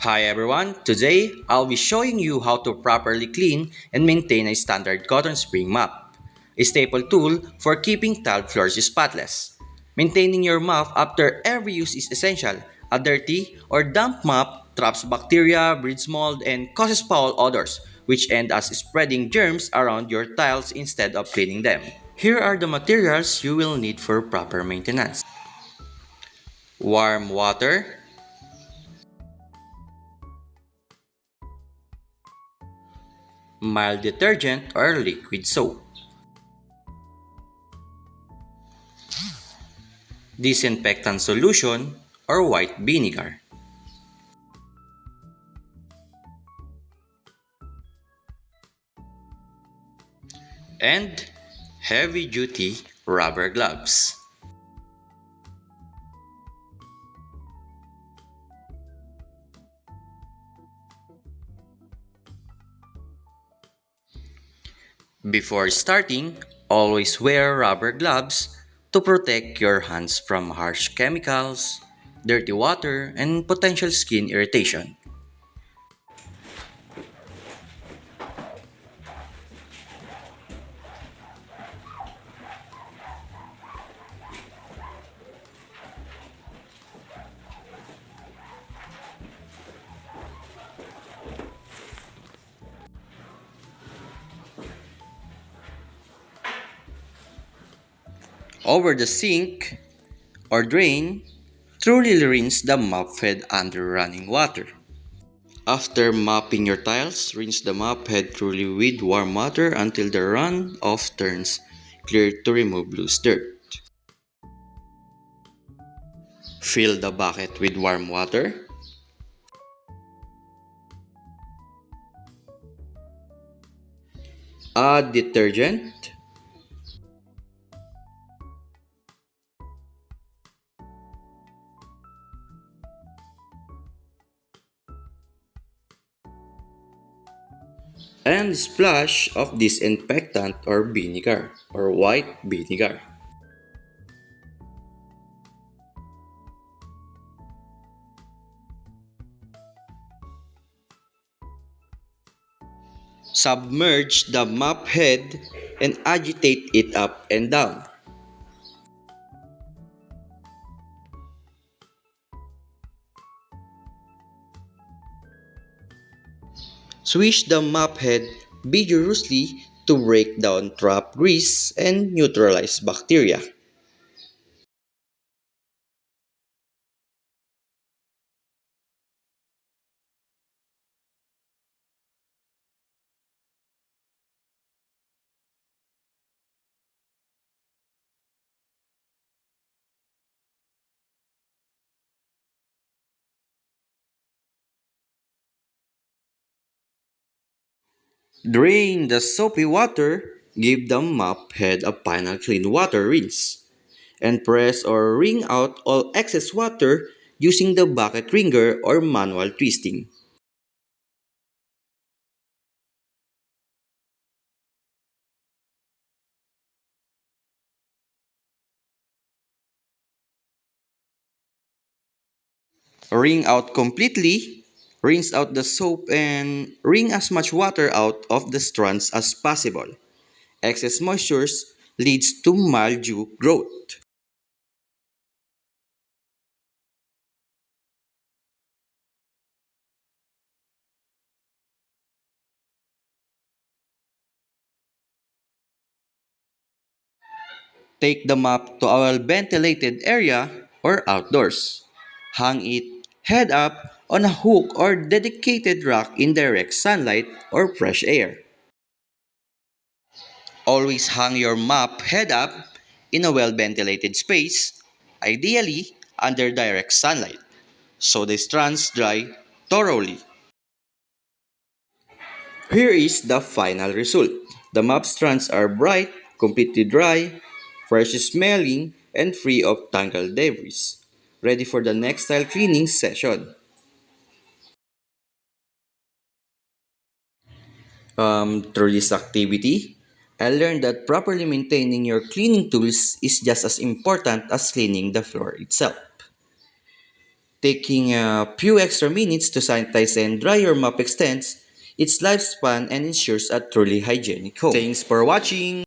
Hi everyone, today I'll be showing you how to properly clean and maintain a standard cotton spring mop, a staple tool for keeping tiled floors spotless. Maintaining your mop after every use is essential. A dirty or damp mop traps bacteria, breeds mold, and causes foul odors, which end up spreading germs around your tiles instead of cleaning them. Here are the materials you will need for proper maintenance. Warm water, mild detergent or liquid soap, disinfectant solution or white vinegar, and heavy-duty rubber gloves. Before starting, always wear rubber gloves to protect your hands from harsh chemicals, dirty water, and potential skin irritation. Over the sink or drain, thoroughly rinse the mop head under running water. After mopping your tiles, rinse the mop head thoroughly with warm water until the run-off turns clear to remove loose dirt. Fill the bucket with warm water. Add detergent. And splash of disinfectant or vinegar or white vinegar. Submerge the mop head and agitate it up and down. Swish the mop head vigorously to break down trapped grease and neutralize bacteria. Drain the soapy water, give the mop head a final clean water rinse, and press or wring out all excess water using the bucket wringer or manual twisting. Wring out completely, rinse out the soap and wring as much water out of the strands as possible. Excess moisture leads to mildew growth. Take the mop to a well-ventilated area or outdoors. Hang it head up on a hook or dedicated rack in direct sunlight or fresh air. Always hang your mop head up in a well-ventilated space, ideally under direct sunlight, so the strands dry thoroughly. Here is the final result. The mop strands are bright, completely dry, fresh smelling, and free of tangled debris. Ready for the next tile cleaning session. Through this activity, I learned that properly maintaining your cleaning tools is just as important as cleaning the floor itself. Taking a few extra minutes to sanitize and dry your mop extends its lifespan and ensures a truly hygienic home. Thanks for watching!